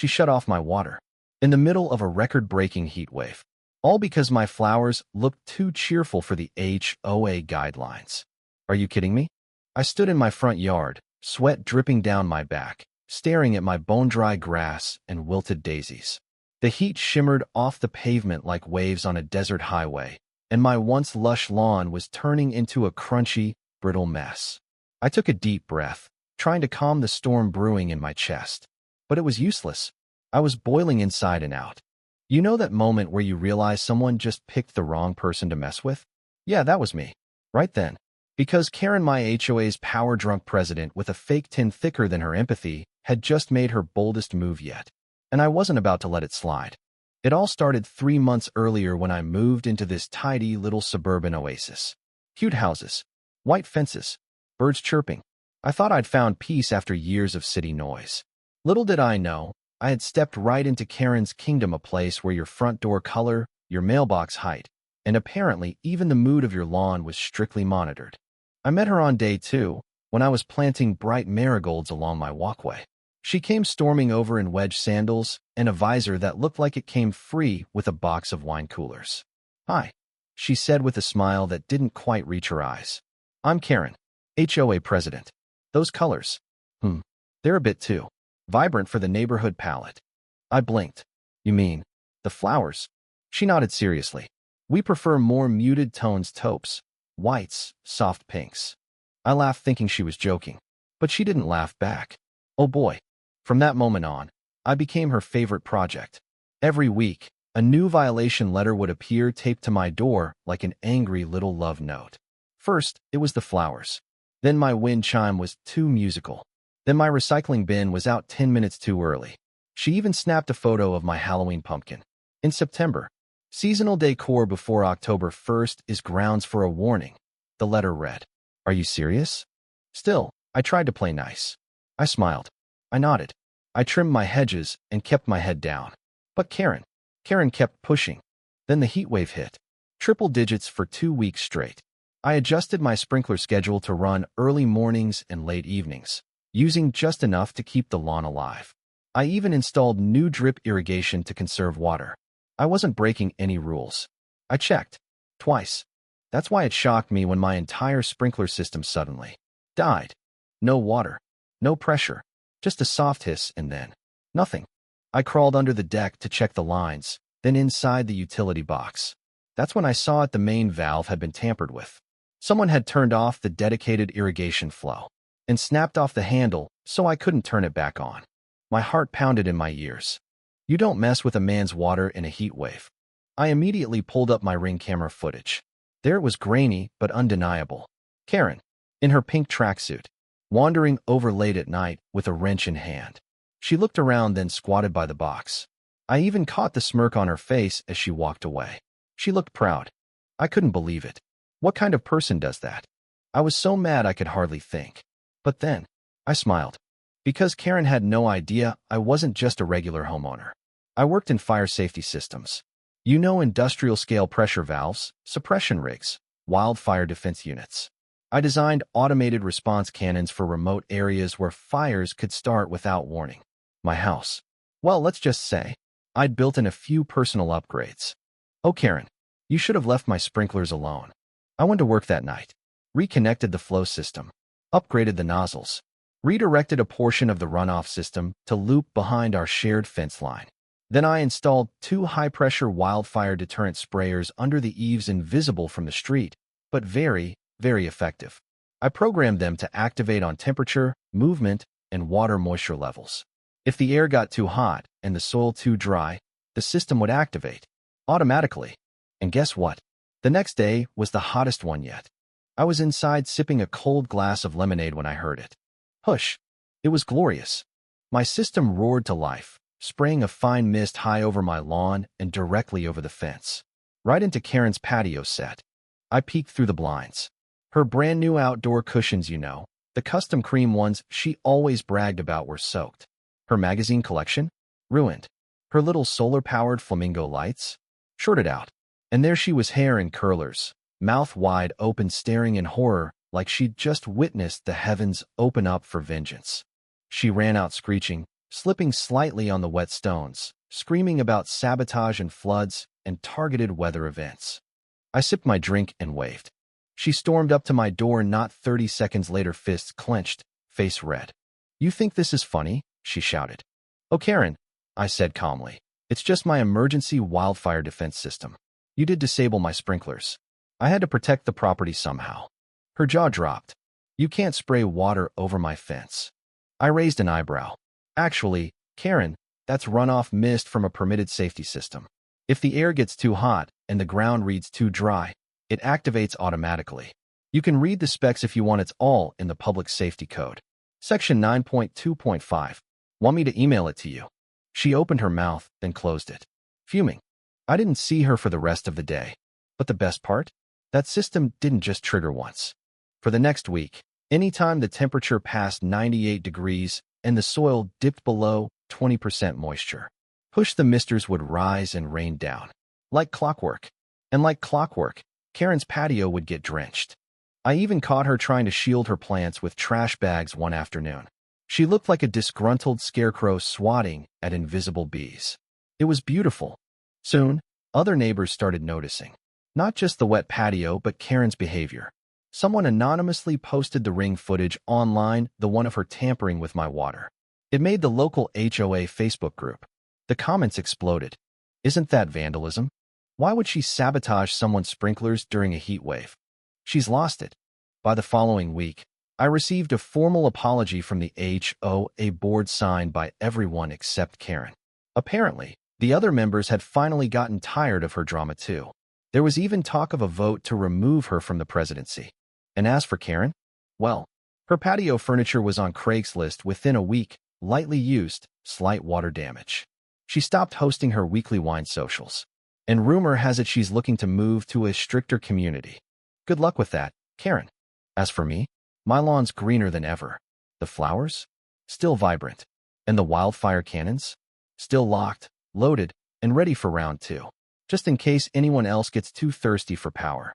She shut off my water in the middle of a record-breaking heat wave, all because my flowers looked too cheerful for the HOA guidelines. Are you kidding me? I stood in my front yard, sweat dripping down my back, staring at my bone-dry grass and wilted daisies. The heat shimmered off the pavement like waves on a desert highway, and my once lush lawn was turning into a crunchy, brittle mess. I took a deep breath, trying to calm the storm brewing in my chest. But it was useless. I was boiling inside and out. You know that moment where you realize someone just picked the wrong person to mess with? Yeah, that was me. Right then. Because Karen, my HOA's power-drunk president with a fake tin thicker than her empathy, had just made her boldest move yet. And I wasn't about to let it slide. It all started 3 months earlier when I moved into this tidy little suburban oasis. Cute houses, white fences, birds chirping. I thought I'd found peace after years of city noise. Little did I know, I had stepped right into Karen's kingdom, a place where your front door color, your mailbox height, and apparently even the mood of your lawn was strictly monitored. I met her on day 2, when I was planting bright marigolds along my walkway. She came storming over in wedge sandals and a visor that looked like it came free with a box of wine coolers. "Hi," she said with a smile that didn't quite reach her eyes. "I'm Karen, HOA president. Those colors. They're a bit too vibrant for the neighborhood palette." I blinked. "You mean the flowers?" She nodded seriously. "We prefer more muted tones, taupes, whites, soft pinks." I laughed thinking she was joking, but she didn't laugh back. Oh boy. From that moment on, I became her favorite project. Every week, a new violation letter would appear taped to my door like an angry little love note. First, it was the flowers. Then my wind chime was too musical. Then my recycling bin was out 10 minutes too early. She even snapped a photo of my Halloween pumpkin. In September, seasonal decor before October 1st is grounds for a warning. The letter read, "Are you serious?" Still, I tried to play nice. I smiled. I nodded. I trimmed my hedges and kept my head down. But Karen kept pushing. Then the heat wave hit. Triple digits for 2 weeks straight. I adjusted my sprinkler schedule to run early mornings and late evenings, using just enough to keep the lawn alive. I even installed new drip irrigation to conserve water. I wasn't breaking any rules. I checked. Twice. That's why it shocked me when my entire sprinkler system suddenly died. No water. No pressure. Just a soft hiss and then nothing. I crawled under the deck to check the lines, then inside the utility box. That's when I saw the main valve had been tampered with. Someone had turned off the dedicated irrigation flow and snapped off the handle so I couldn't turn it back on. My heart pounded in my ears. You don't mess with a man's water in a heat wave. I immediately pulled up my Ring camera footage. There it was, grainy but undeniable. Karen, in her pink tracksuit, wandering over late at night with a wrench in hand. She looked around, then squatted by the box. I even caught the smirk on her face as she walked away. She looked proud. I couldn't believe it. What kind of person does that? I was so mad I could hardly think. But then, I smiled. Because Karen had no idea I wasn't just a regular homeowner. I worked in fire safety systems. You know, industrial-scale pressure valves, suppression rigs, wildfire defense units. I designed automated response cannons for remote areas where fires could start without warning. My house. Well, let's just say, I'd built in a few personal upgrades. Oh, Karen, you should have left my sprinklers alone. I went to work that night, reconnected the flow system, upgraded the nozzles, redirected a portion of the runoff system to loop behind our shared fence line. Then I installed 2 high-pressure wildfire deterrent sprayers under the eaves, invisible from the street, but very effective. I programmed them to activate on temperature, movement, and water moisture levels. If the air got too hot and the soil too dry, the system would activate automatically. And guess what? The next day was the hottest one yet. I was inside sipping a cold glass of lemonade when I heard it. Hush! It was glorious. My system roared to life, spraying a fine mist high over my lawn and directly over the fence, right into Karen's patio set. I peeked through the blinds. Her brand new outdoor cushions, you know, the custom cream ones she always bragged about, were soaked. Her magazine collection? Ruined. Her little solar-powered flamingo lights? Shorted out. And there she was, hair in curlers, mouth wide open, staring in horror like she'd just witnessed the heavens open up for vengeance. She ran out screeching, slipping slightly on the wet stones, screaming about sabotage and floods and targeted weather events. I sipped my drink and waved. She stormed up to my door not 30 seconds later, fists clenched, face red. "You think this is funny?" she shouted. "Oh, Karen," I said calmly. "It's just my emergency wildfire defense system. You did disable my sprinklers. I had to protect the property somehow." Her jaw dropped. "You can't spray water over my fence." I raised an eyebrow. "Actually, Karen, that's runoff mist from a permitted safety system. If the air gets too hot and the ground reads too dry, it activates automatically. You can read the specs if you want. It's all in the Public Safety Code. Section 9.2.5. Want me to email it to you?" She opened her mouth, then closed it. Fuming. I didn't see her for the rest of the day. But the best part? That system didn't just trigger once. For the next week, anytime the temperature passed 98 degrees and the soil dipped below 20% moisture, push the misters would rise and rain down. Like clockwork. And like clockwork, Karen's patio would get drenched. I even caught her trying to shield her plants with trash bags one afternoon. She looked like a disgruntled scarecrow swatting at invisible bees. It was beautiful. Soon, other neighbors started noticing. Not just the wet patio, but Karen's behavior. Someone anonymously posted the ring footage online, the one of her tampering with my water. It made the local HOA Facebook group. The comments exploded. "Isn't that vandalism? Why would she sabotage someone's sprinklers during a heat wave? She's lost it." By the following week, I received a formal apology from the HOA board signed by everyone except Karen. Apparently, the other members had finally gotten tired of her drama too. There was even talk of a vote to remove her from the presidency. And as for Karen, well, her patio furniture was on Craigslist within a week, lightly used, slight water damage. She stopped hosting her weekly wine socials. And rumor has it she's looking to move to a stricter community. Good luck with that, Karen. As for me, my lawn's greener than ever. The flowers? Still vibrant. And the wildfire cannons? Still locked, loaded, and ready for round 2. Just in case anyone else gets too thirsty for power.